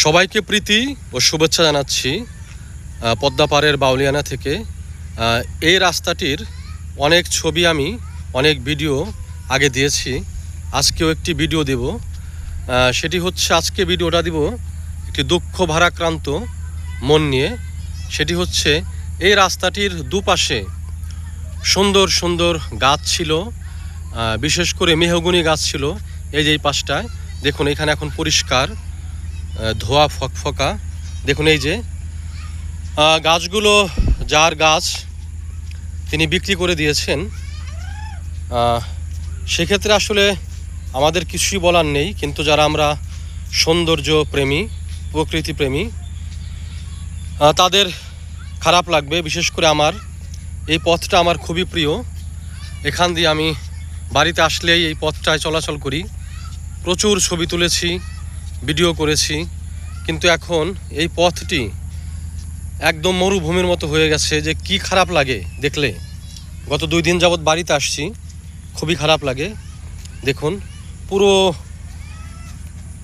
সবাইকে প্রীতি ও শুভেচ্ছা জানাচ্ছি পদ্মাপাড়ের বাউলিয়ানা থেকে। এই রাস্তাটির অনেক ছবি আমি অনেক ভিডিও আগে দিয়েছি, আজকেও একটি ভিডিও দেব। সেটি হচ্ছে, আজকে ভিডিওটা দিব একটি দুঃখ ভারাক্রান্ত মন নিয়ে। সেটি হচ্ছে, এই রাস্তাটির দুপাশে সুন্দর সুন্দর গাছ ছিল, বিশেষ করে মেহগনি গাছ ছিল। এই যে এই পাশটায় দেখুন, এখানে এখন পরিষ্কার ধোয়া ফকফকা। দেখুন এই যে গাছগুলো, যার গাছ তিনি বিক্রি করে দিয়েছেন। সেক্ষেত্রে আসলে আমাদের কিছুই বলার নেই, কিন্তু যারা আমরা সৌন্দর্য প্রেমী, প্রকৃতি প্রেমী, তাদের খারাপ লাগবে। বিশেষ করে আমার এই পথটা আমার খুবই প্রিয়। এখান দিয়ে আমি বাড়িতে আসলেই এই পথটায় চলাচল করি, প্রচুর ছবি তুলেছি, ভিডিও করেছি। কিন্তু এখন এই পথটি একদম মরুভূমির মতো হয়ে গেছে, যে কি খারাপ লাগে দেখলে। গত 2 দিন যাবৎ বাড়িতে আসছি, খুবই খারাপ লাগে। দেখুন, পুরো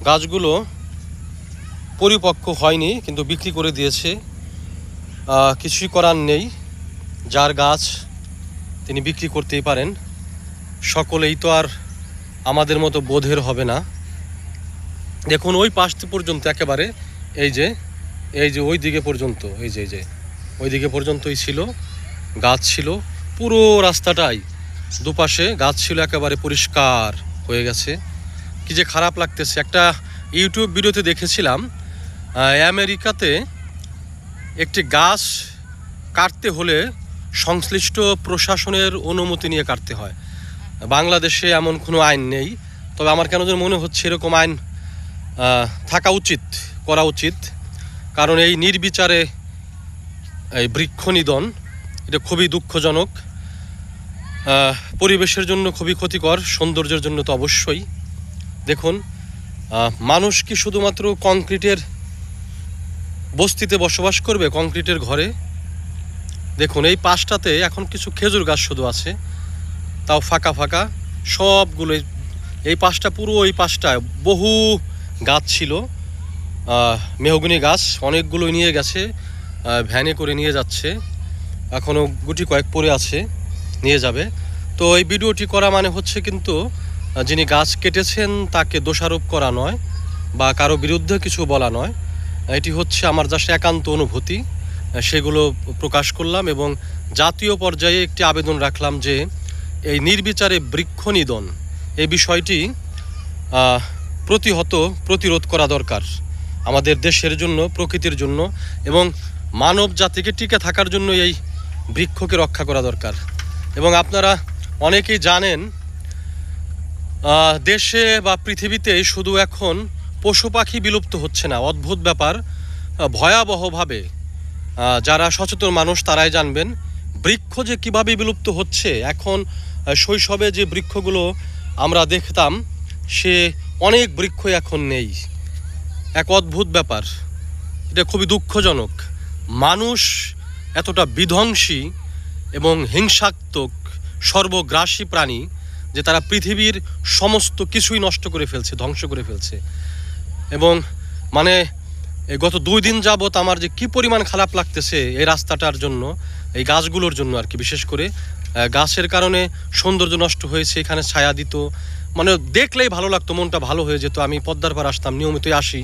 গাছগুলো পরিপক্ক হয়নি, কিন্তু বিক্রি করে দিয়েছে। কিছুই করার নেই, যার গাছ তিনি বিক্রি করতেই পারেন। সকলেই তো আর আমাদের মতো বোধের হবে না। দেখুন ওই পাশটি পর্যন্ত একেবারে এই যে ওই দিকে পর্যন্ত, এই যে ওই দিকে পর্যন্তই ছিল গাছ, ছিল পুরো রাস্তাটাই দুপাশে গাছ ছিল, একেবারে পরিষ্কার হয়ে গেছে। কি যে খারাপ লাগতেছে। একটা ইউটিউব ভিডিওতে দেখেছিলাম, আমেরিকাতে একটি গাছ কাটতে হলে সংশ্লিষ্ট প্রশাসনের অনুমতি নিয়ে কাটতে হয়। বাংলাদেশে এমন কোনো আইন নেই, তবে আমার কেন যেন মনে হচ্ছে এরকম আইন থাকা উচিত, করা উচিত। কারণ এই নির্বিচারে এই বৃক্ষ নিধন, এটা খুবই দুঃখজনক, পরিবেশের জন্য খুবই ক্ষতিকর, সৌন্দর্যের জন্য তো অবশ্যই। দেখুন, মানুষ কি শুধুমাত্র কংক্রিটের বস্তিতে বসবাস করবে, কংক্রিটের ঘরে? দেখুন এই পাশটাতে এখন কিছু খেজুর গাছ শুধু আছে, তাও ফাঁকা ফাঁকা সবগুলো। এই পাশটা, পুরো ওই পাশটায় বহু গাছ ছিল, মেহগনি গাছ অনেকগুলোই নিয়ে গেছে, ভ্যানে করে নিয়ে যাচ্ছে, এখনও গুটি কয়েক পড়ে আছে, নিয়ে যাবে। তো এই ভিডিওটি করা মানে হচ্ছে কিন্তু যিনি গাছ কেটেছেন তাকে দোষারোপ করা নয়, বা কারো বিরুদ্ধে কিছু বলা নয়। এটি হচ্ছে আমার জাস্ট একান্ত অনুভূতি, সেগুলো প্রকাশ করলাম। এবং জাতীয় পর্যায়ে একটি আবেদন রাখলাম যে এই নির্বিচারে বৃক্ষ নিধন, এই বিষয়টি প্রতিরোধ করা দরকার আমাদের দেশের জন্য, প্রকৃতির জন্য, এবং মানব জাতিকে টিকে থাকার জন্য এই বৃক্ষকে রক্ষা করা দরকার। এবং আপনারা অনেকেই জানেন, দেশে বা পৃথিবীতে শুধু এখন পশু পাখি বিলুপ্ত হচ্ছে না, অদ্ভুত ব্যাপার, ভয়াবহভাবে। যারা সচেতন মানুষ তারাই জানবেন বৃক্ষ যে কীভাবে বিলুপ্ত হচ্ছে। এখন শৈশবে যে বৃক্ষগুলো আমরা দেখতাম, সে অনেক বৃক্ষ এখন নেই। এক অদ্ভুত ব্যাপার, এটা খুবই দুঃখজনক। মানুষ এতটা বিধ্বংসী এবং হিংসাত্মক, সর্বগ্রাসী প্রাণী যে তারা পৃথিবীর সমস্ত কিছুই নষ্ট করে ফেলছে, ধ্বংস করে ফেলছে। এবং মানে গত 2 দিন যাবৎ আমার যে কি পরিমাণ খারাপ লাগতেছে এই রাস্তাটার জন্য, এই গাছগুলোর জন্য আর কি। বিশেষ করে গাছের কারণে সৌন্দর্য নষ্ট হয়েছে, এখানে ছায়া দিত, মানে দেখলেই ভালো লাগতো, মনটা ভালো হয়ে যেত। আমি পদ্মার পাড় আসতাম, নিয়মিতই আসি।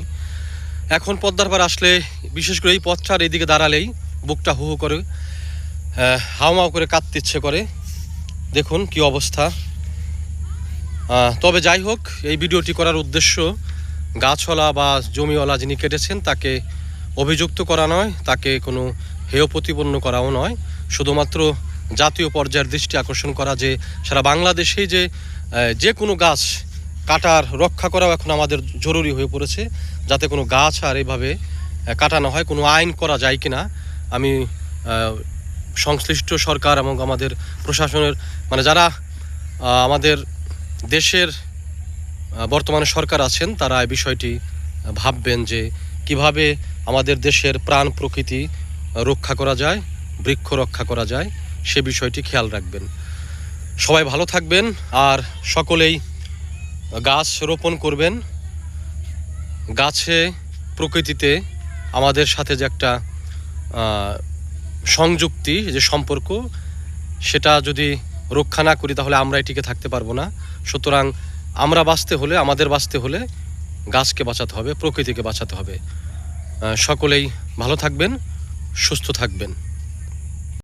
এখন পদ্মার পাড় আসলে, বিশেষ করে এই পথটার এইদিকে দাঁড়ালেই বুকটা হু হু করে, হাওমাও করে কাঁদতে ইচ্ছে করে। দেখুন কি অবস্থা। তবে যাই হোক, এই ভিডিওটি করার উদ্দেশ্য গাছওয়ালা বা জমিওয়ালা যিনি কেটেছেন তাকে অভিযুক্ত করা নয়, তাকে কোনো হেয় প্রতিপন্ন করাও নয়, শুধুমাত্র জাতীয় পর্যায়ের দৃষ্টি আকর্ষণ করা যে সারা বাংলাদেশেই যে কোনো গাছ কাটার, রক্ষা করাও এখন আমাদের জরুরি হয়ে পড়েছে, যাতে কোনো গাছ আর এভাবে কাটা না হয়। কোনো আইন করা যায় কিনা আমি সংশ্লিষ্ট সরকার এবং আমাদের প্রশাসনের, মানে যারা আমাদের দেশের বর্তমানে সরকার আছেন, তারা এই বিষয়টি ভাববেন যে কিভাবে আমাদের দেশের প্রাণ প্রকৃতি রক্ষা করা যায়, বৃক্ষ রক্ষা করা যায়, সে বিষয়টি খেয়াল রাখবেন। সবাই ভালো থাকবেন, আর সকলেই গাছ রোপণ করবেন। গাছে প্রকৃতিতে আমাদের সাথে যে একটা সংযুক্তি, যে সম্পর্ক, সেটা যদি রক্ষা না করি তাহলে আমরা টিকে থাকতে পারবো না। সুতরাং আমরা বাঁচতে হলে, আমাদের বাঁচতে হলে গাছকে বাঁচাতে হবে, প্রকৃতিকে বাঁচাতে হবে। সকলেই ভালো থাকবেন, সুস্থ থাকবেন।